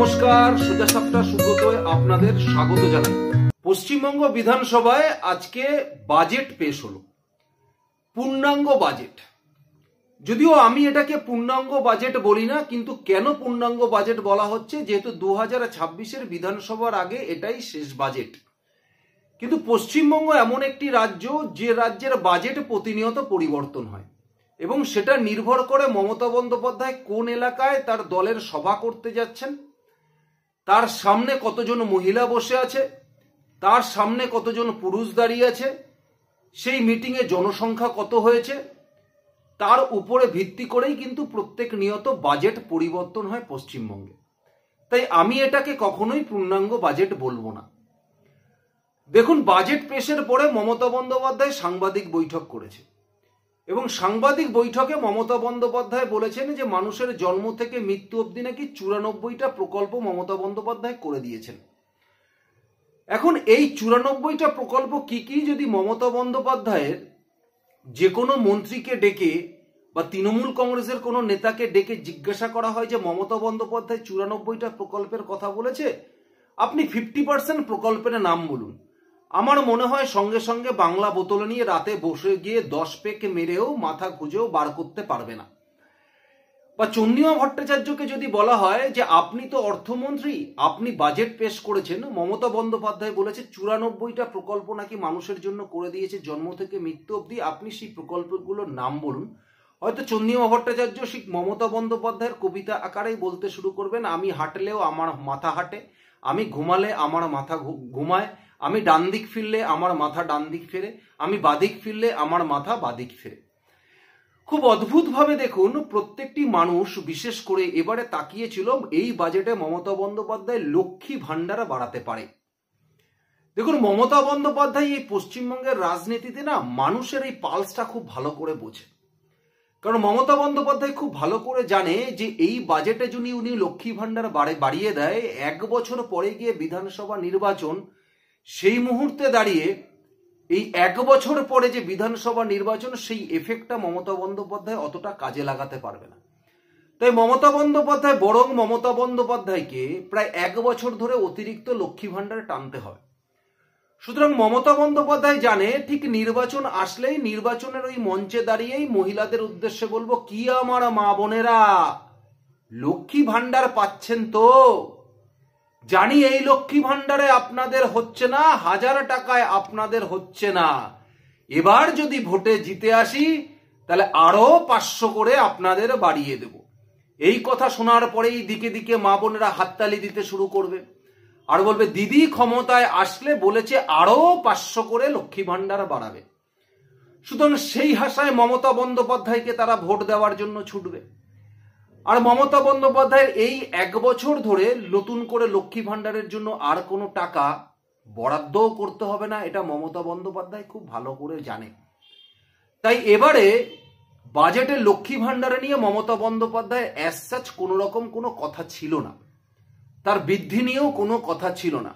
নমস্কার, সোজা সাপটা সুব্রতয় আপনাদের স্বাগত জানাই। পশ্চিমবঙ্গ বিধানসভায় আজকে বাজেট পেশ হলো, পূর্ণাঙ্গ বাজেট। যদিও আমি এটাকে পূর্ণাঙ্গ বাজেট বলি না, কিন্তু কেন পূর্ণাঙ্গ বাজেট বলা হচ্ছে, যেহেতু 2026-এর বিধানসভার আগে এটাই শেষ বাজেট। কিন্তু পশ্চিমবঙ্গ এমন একটি রাজ্য যে রাজ্যের বাজেট প্রতিনিয়ত পরিবর্তন হয় এবং সেটা নির্ভর করে মমতা বন্দ্যোপাধ্যায় কোন এলাকায় তার দলের সভা করতে যাচ্ছেন, তার সামনে কতজন মহিলা বসে আছে, তার সামনে কতজন পুরুষ দাঁড়িয়ে আছে, সেই মিটিংয়ে জনসংখ্যা কত হয়েছে, তার উপরে ভিত্তি করেই কিন্তু প্রত্যেক নিয়ত বাজেট পরিবর্তন হয় পশ্চিমবঙ্গে। তাই আমি এটাকে কখনোই পূর্ণাঙ্গ বাজেট বলবো না। দেখুন, বাজেট পেশের পরে মমতা বন্দ্যোপাধ্যায় সাংবাদিক বৈঠক করেছে এবং সাংবাদিক বৈঠকে মমতা বন্দ্যোপাধ্যায় বলেছেন যে মানুষের জন্ম থেকে মৃত্যু অবধি নাকি 94টা প্রকল্প মমতা বন্দ্যোপাধ্যায় করে দিয়েছেন। এখন এই 94টা প্রকল্প কি কি যদি মমতা বন্দ্যোপাধ্যায়ের যে কোনো মন্ত্রীকে ডেকে বা তৃণমূল কংগ্রেসের কোনো নেতাকে ডেকে জিজ্ঞাসা করা হয় যে মমতা বন্দ্যোপাধ্যায় 94টা প্রকল্পের কথা বলেছে, আপনি 50% প্রকল্পের নাম বলুন, আমার মনে হয় সঙ্গে সঙ্গে বাংলা বোতল নিয়ে রাতে বসে গিয়ে 10 পেক মেরেও মাথা খুঁজেও বার করতে পারবে না। বা চন্দ্রিমা ভট্টাচার্যকে যদি বলা হয় যে আপনি তো অর্থমন্ত্রী, আপনি বাজেট পেশ করেছেন, মমতা বন্দ্যোপাধ্যায় বলেছে 94টা প্রকল্প নাকি মানুষের জন্য করে দিয়েছে জন্ম থেকে মৃত্যু অবধি, আপনি সেই প্রকল্পগুলোর নাম বলুন, হয়তো চন্দ্রিমা ভট্টাচার্য সেই মমতা বন্দ্যোপাধ্যায়ের কবিতা আকারেই বলতে শুরু করবেন, আমি হাঁটলেও আমার মাথা হাঁটে, আমি ঘুমালে আমার মাথা ঘুমায়, আমি ডান দিক ফিরলে আমার মাথা ডান দিক ফেরে, আমি বাদিক ফিরলে আমার মাথা বাদিক ফেরে। খুব অদ্ভুতভাবে দেখুন, প্রত্যেকটি মানুষ বিশেষ করে এবারে তাকিয়েছিল এই বাজেটে মমতা বন্দ্যোপাধ্যায় লক্ষ্মী ভান্ডার বাড়াতে পারে। দেখুন, মমতা বন্দ্যোপাধ্যায় এই পশ্চিমবঙ্গের রাজনীতিতে না মানুষের এই পালসটা খুব ভালো করে বোঝে। কারণ মমতা বন্দ্যোপাধ্যায় খুব ভালো করে জানে যে এই বাজেটে যদি উনি লক্ষ্মী ভান্ডার বাড়িয়ে দেয়, 1 বছর পরে গিয়ে বিধানসভা নির্বাচন, সেই মুহূর্তে দাঁড়িয়ে এই 1 বছর পরে যে বিধানসভা নির্বাচন, সেই এফেক্টটা মমতা বন্দ্যোপাধ্যায় অতটা কাজে লাগাতে পারবে না। তাই মমতা বন্দ্যোপাধ্যায়কে প্রায় 1 বছর ধরে অতিরিক্ত লক্ষ্মী ভান্ডারে টানতে হবে। সুতরাং মমতা বন্দ্যোপাধ্যায় জানে ঠিক নির্বাচন আসলেই নির্বাচনের ওই মঞ্চে দাঁড়িয়েই মহিলাদের উদ্দেশ্যে বলবো, কি আমার মা বোনেরা লক্ষ্মী ভান্ডার পাচ্ছেন তো? জানি এই লক্ষ্মী ভান্ডারে আপনাদের হচ্ছে না, 1000 টাকায় আপনাদের হচ্ছে না, এবার যদি ভোটে জিতে আসি তাহলে আরো 500 করে আপনাদের বাড়িয়ে দেব। এই কথা শোনার পরেই দিকে দিকে মা বোনেরা হাততালি দিতে শুরু করবে আর বলবে, দিদি ক্ষমতায় আসলে বলেছে আরো 500 করে লক্ষ্মী ভান্ডার বাড়াবে। সুতরাং সেই হাসায় মমতা বন্দ্যোপাধ্যায়কে তারা ভোট দেওয়ার জন্য ছুটবে। আর মমতা বন্দ্যোপাধ্যায়ের এই 1 বছর ধরে নতুন করে লক্ষ্মী ভান্ডারের জন্য আর কোনো টাকা বরাদ্দও করতে হবে না, এটা মমতা বন্দ্যোপাধ্যায় খুব ভালো করে জানে। তাই এবারে বাজেটে লক্ষ্মী ভান্ডারে নিয়ে মমতা বন্দ্যোপাধ্যায় অ্যাজ সাচ কোনো রকম কোনো কথা ছিল না, তার বৃদ্ধি নিয়েও কোনো কথা ছিল না।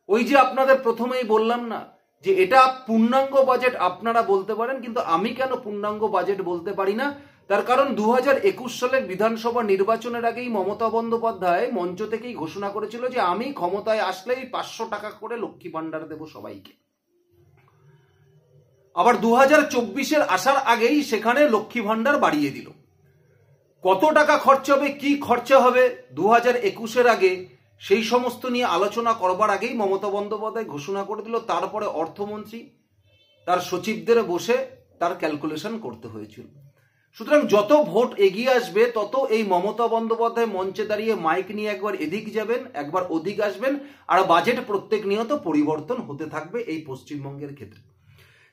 ওই যে আপনাদের প্রথমেই বললাম না যে এটা পূর্ণাঙ্গ বাজেট আপনারা বলতে পারেন, কিন্তু আমি কেন পূর্ণাঙ্গ বাজেট বলতে পারি না, তার কারণ 2021 সালের বিধানসভা নির্বাচনের আগেই মমতা বন্দ্যোপাধ্যায় মঞ্চ থেকেই ঘোষণা করেছিল যে আমি ক্ষমতায় আসলেই 500 টাকা করে লক্ষ্মী ভান্ডার দেব সবাইকে। আবার 2024-এর আসার আগেই সেখানে লক্ষ্মী ভান্ডার বাড়িয়ে দিল। কত টাকা খরচ হবে, কি খরচা হবে 2021-এর আগে, সেই সমস্ত নিয়ে আলোচনা করবার আগেই মমতা বন্দ্যোপাধ্যায় ঘোষণা করে দিল। তারপরে অর্থমন্ত্রী তার সচিবদের বসে তার ক্যালকুলেশন করতে হয়েছিল। সুতরাং যত ভোট এগিয়ে আসবে তত এই মমতা বন্দ্যোপাধ্যায় মঞ্চে দাঁড়িয়ে মাইক নিয়ে একবার এদিক যাবেন, একবার ওদিক আসবেন, আর বাজেট প্রত্যেক নিয়ত পরিবর্তন হতে থাকবে এই পশ্চিমবঙ্গের ক্ষেত্রে।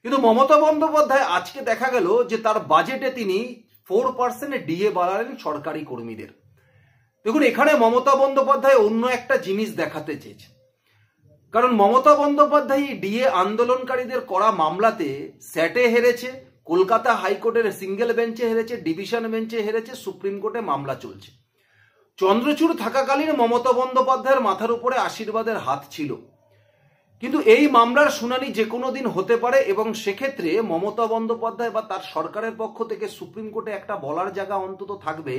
কিন্তু মমতা বন্দ্যোপাধ্যায় আজকে দেখা গেল যে তার বাজেটে তিনি 4% ডিএ বাড়ালেন সরকারি কর্মীদের। দেখুন, এখানে মমতা বন্দ্যোপাধ্যায় অন্য একটা জিনিস দেখাতে চেয়েছে। কারণ মমতা বন্দ্যোপাধ্যায় ডিএ আন্দোলনকারীদের করা মামলাতে স্যাটে হেরেছে, কলকাতা হাইকোর্টের সিঙ্গেল বেঞ্চে হেরেছে, ডিভিশন বেঞ্চে হেরেছে, সুপ্রিম কোর্টে মামলা চলছে। চন্দ্রচূড় থাকাকালীন মমতা বন্দ্যোপাধ্যায়ের মাথার উপরে আশীর্বাদের হাত ছিল, কিন্তু এই মামলার শুনানি যে কোনো দিন হতে পারে এবং সেক্ষেত্রে মমতা বন্দ্যোপাধ্যায় বা তার সরকারের পক্ষ থেকে সুপ্রিম কোর্টে একটা বলার জায়গা অন্তত থাকবে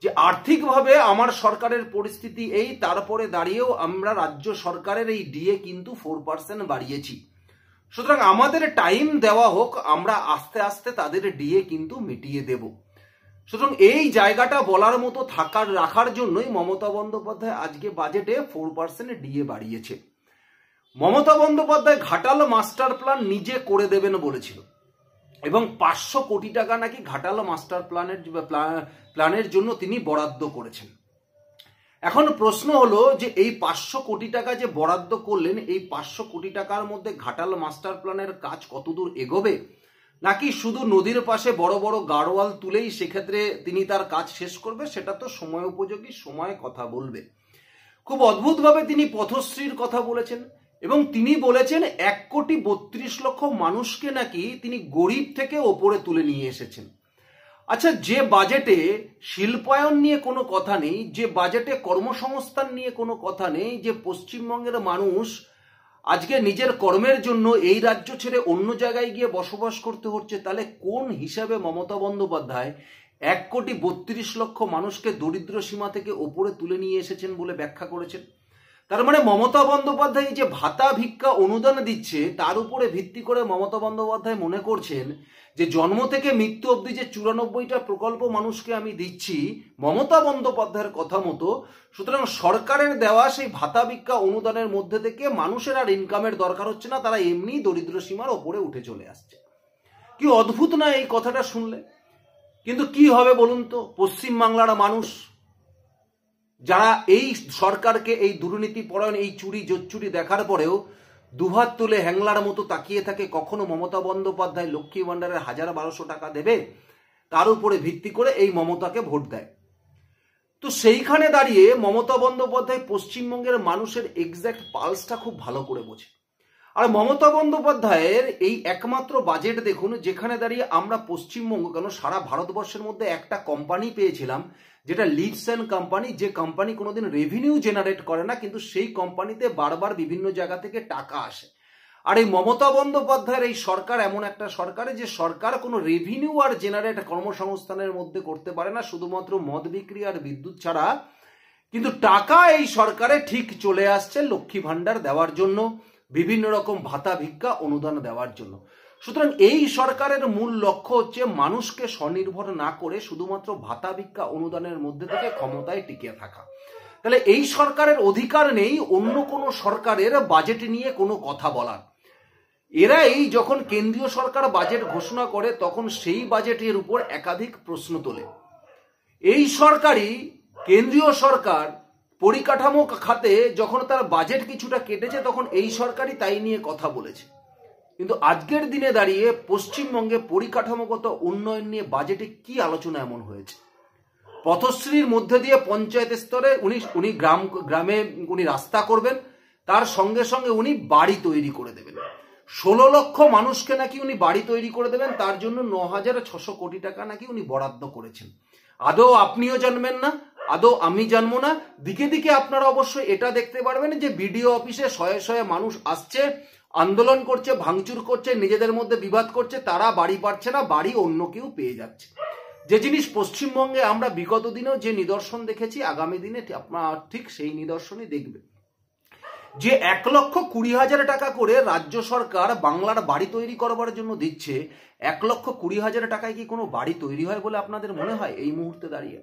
যে আর্থিকভাবে আমার সরকারের পরিস্থিতি এই, তারপরে দাঁড়িয়েও আমরা রাজ্য সরকারের এই ডিএ কিন্তু 4% বাড়িয়েছি, সুতরাং আমাদের টাইম দেওয়া হোক, আমরা আস্তে আস্তে তাদের ডিএ কিন্তু মিটিয়ে দেব। সুতরাং এই জায়গাটা বলার মতো রাখার জন্যই মমতা বন্দ্যোপাধ্যায় আজকে বাজেটে 4% ডিএ বাড়িয়েছে। মমতা বন্দ্যোপাধ্যায় ঘাটাল মাস্টার প্ল্যান নিজে করে দেবেন বলেছিল এবং 500 কোটি টাকা নাকি ঘাটাল মাস্টার প্ল্যানের জন্য তিনি বরাদ্দ করেছেন। এখন প্রশ্ন হলো যে এই 500 কোটি টাকা যে বরাদ্দ করলেন, এই 500 কোটি টাকার মধ্যে ঘাটাল মাস্টার প্ল্যানের কাজ কতদূর এগোবে, নাকি শুধু নদীর পাশে বড় বড় গাড়োয়াল তুলেই সেক্ষেত্রে তিনি তার কাজ শেষ করবে, সেটা তো সময় উপযোগী, সময় কথা বলবে। খুব অদ্ভুতভাবে তিনি পথশ্রীর কথা বলেছেন এবং তিনি বলেছেন 1,32,00,000 মানুষকে নাকি তিনি গরিব থেকে ওপরে তুলে নিয়ে এসেছেন। আচ্ছা, যে বাজেটে শিল্পায়ন নিয়ে কোনো কথা নেই, যে বাজেটে কর্মসংস্থান নিয়ে কোনো কথা নেই, যে পশ্চিমবঙ্গের মানুষ আজকে নিজের কর্মের জন্য এই রাজ্য ছেড়ে অন্য জায়গায় গিয়ে বসবাস করতে হচ্ছে, তাহলে কোন হিসাবে মমতা বন্দ্যোপাধ্যায় 1,32,00,000 মানুষকে দরিদ্র সীমা থেকে ওপরে তুলে নিয়ে এসেছেন বলে ব্যাখ্যা করেছেন? তার মানে মমতা বন্দ্যোপাধ্যায় যে ভাতা ভিক্ষা অনুদান দিচ্ছে, তার উপরে ভিত্তি করে মমতা বন্দ্যোপাধ্যায় মনে করছেন যে জন্ম থেকে মৃত্যু অবধি যে 94টা প্রকল্প মানুষকে আমি দিচ্ছি মমতা বন্দ্যোপাধ্যায়ের কথা মতো, সুতরাং সরকারের দেওয়া সেই ভাতা ভিক্ষা অনুদানের মধ্যে থেকে মানুষের আর ইনকামের দরকার হচ্ছে না, তারা এমনি দরিদ্র সীমার ওপরে উঠে চলে আসছে। কি অদ্ভুত না এই কথাটা শুনলে? কিন্তু কি হবে বলুন তো, পশ্চিমবাংলার মানুষ যারা এই সরকারকে, এই দুর্নীতি পরায়ণ, এই চুরি জোচ্চুরি দেখার পরেও দুহাত তুলে হ্যাংলার মতো তাকিয়ে থাকে কখনো মমতা বন্দ্যোপাধ্যায় লক্ষ্মী ভাণ্ডারের 1,000-1,200 টাকা দেবে, তার উপরে ভিত্তি করে এই মমতাকে ভোট দেয়। তো সেইখানে দাঁড়িয়ে মমতা বন্দ্যোপাধ্যায় পশ্চিমবঙ্গের মানুষের এক্স্যাক্ট পালসটা খুব ভালো করে বোঝে। আর মমতা বন্দ্যোপাধ্যায়ের এই একমাত্র বাজেট দেখুন, যেখানে দাঁড়িয়ে আমরা পশ্চিমবঙ্গ কেন সারা ভারতবর্ষের মধ্যে একটা কোম্পানি পেয়েছিলাম যেটা লিডসেন কোম্পানি, যে কোম্পানি কোনোদিন রেভিনিউ জেনারেট করে না, কিন্তু সেই কোম্পানিতে বারবার বিভিন্ন জায়গা থেকে টাকা আসে। আর এই মমতা বন্দ্যোপাধ্যায়ের এই সরকার এমন একটা সরকার যে সরকার কোনো রেভিনিউ আর জেনারেট কর্মসংস্থানের মধ্যে করতে পারে না, শুধুমাত্র মদ বিক্রি আর বিদ্যুৎ ছাড়া, কিন্তু টাকা এই সরকারে ঠিক চলে আসছে লক্ষ্মী ভাণ্ডার দেওয়ার জন্য, বিভিন্ন রকম ভাতা ভিক্ষা অনুদান দেওয়ার জন্য। সুতরাং এই সরকারের মূল লক্ষ্য হচ্ছে মানুষকে স্বনির্ভর না করে শুধুমাত্র ভাতা ভিক্ষা অনুদানের মধ্যে থেকে ক্ষমতায় টিকে থাকা। তাহলে এই সরকারের অধিকার নেই অন্য কোনো সরকারের বাজেট নিয়ে কোনো কথা বলার। এরা এই যখন কেন্দ্রীয় সরকার বাজেট ঘোষণা করে তখন সেই বাজেটের উপর একাধিক প্রশ্ন তোলে। এই সরকারই, কেন্দ্রীয় সরকার পরিকাঠামো খাতে যখন তার বাজেট কিছুটা কেটেছে তখন এই সরকারই তাই নিয়ে কথা বলেছে। কিন্তু আজকের দিনে দাঁড়িয়ে পশ্চিমবঙ্গে পরিকাঠামোগত উন্নয়ন নিয়ে বাজেটে কি আলোচনা এমন হয়েছে? পথশ্রীর মধ্যে দিয়ে পঞ্চায়েত স্তরে উনি গ্রামে উনি রাস্তা করবেন, তার সঙ্গে সঙ্গে উনি বাড়ি তৈরি করে দেবেন। 16 লক্ষ মানুষকে নাকি উনি বাড়ি তৈরি করে দেবেন, তার জন্য 9,600 কোটি টাকা নাকি উনি বরাদ্দ করেছেন। আদৌ আপনিও জানবেন না, আদৌ আমি জানবো না। দিকে দিকে আপনারা অবশ্যই এটা দেখতে পারবেন যে বিডিও অফিসে শয়ে শয়ে মানুষ আসছে, আন্দোলন করছে, ভাঙচুর করছে, নিজেদের মধ্যে বিবাদ করছে, তারা বাড়ি পাচ্ছে না, বাড়ি অন্য কেউ পেয়ে যাচ্ছে। যে জিনিস পশ্চিমবঙ্গে আমরা বিগত দিনেও যে নিদর্শন দেখেছি, আগামী দিনে আপনারা ঠিক সেই নিদর্শনই দেখবেন। যে 1,20,000 টাকা করে রাজ্য সরকার বাংলার বাড়ি তৈরি করবার জন্য দিচ্ছে, 1,20,000 টাকায় কি কোনো বাড়ি তৈরি হয় বলে আপনাদের মনে হয় এই মুহূর্তে দাঁড়িয়ে?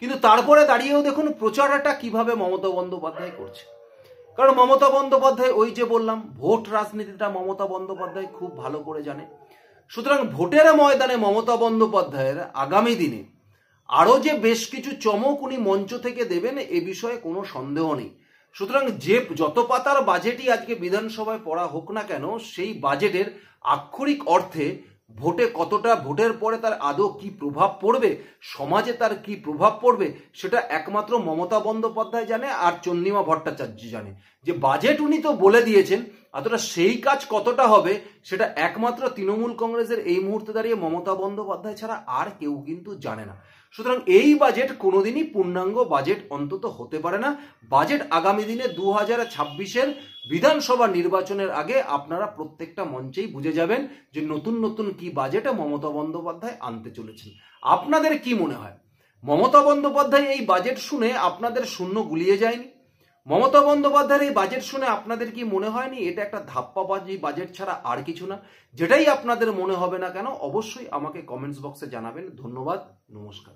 কিন্তু তারপরে দাঁড়িয়েও দেখুন প্রচারটা কিভাবে মমতা বন্দ্যোপাধ্যায় করছে। কারণ মমতা বন্দ্যোপাধ্যায়, ওই যে বললাম, ভোট রাজনীতিটা মমতা বন্দ্যোপাধ্যায় খুব ভালো করে জানে। সুতরাং ভোটের ময়দানে মমতা বন্দ্যোপাধ্যায়ের আগামী দিনে আরো যে বেশ কিছু চমক উনি মঞ্চ থেকে দেবেন এ বিষয়ে কোনো সন্দেহ নেই। সুতরাং যে যত পাতার বাজেটই আজকে বিধানসভায় পড়া হোক না কেন, সেই বাজেটের আক্ষরিক অর্থে ভোটে কতটা, ভোটের পরে তার আদৌ কি প্রভাব পড়বে, সমাজে তার কি প্রভাব পড়বে, সেটা একমাত্র মমতা বন্দ্যোপাধ্যায় জানে আর চন্দ্রিমা ভট্টাচার্য জানে। যে বাজেট উনি তো বলে দিয়েছেন, অতটা সেই কাজ কতটা হবে সেটা একমাত্র তৃণমূল কংগ্রেসের এই মুহূর্তে দাঁড়িয়ে মমতা বন্দ্যোপাধ্যায় ছাড়া আর কেউ কিন্তু জানে না। সুতরাং এই বাজেট কোনোদিনই পূর্ণাঙ্গ বাজেট অন্তত হতে পারে না। বাজেট আগামী দিনে 2026-এর বিধানসভা নির্বাচনের আগে আপনারা প্রত্যেকটা মঞ্চেই বুঝে যাবেন যে নতুন নতুন কি বাজেটে মমতা বন্দ্যোপাধ্যায় আনতে চলেছেন। আপনাদের কি মনে হয়? মমতা বন্দ্যোপাধ্যায় এই বাজেট শুনে আপনাদের শূন্য গুলিয়ে যায়নি? মমতা বন্দ্যোপাধ্যায়ের এই বাজেট শুনে আপনাদের কি মনে হয়নি এটা একটা ধাপ্পাবাজি বাজেট ছাড়া আর কিছু না? যেটাই আপনাদের মনে হবে না কেন, অবশ্যই আমাকে কমেন্টস বক্সে জানাবেন। ধন্যবাদ, নমস্কার।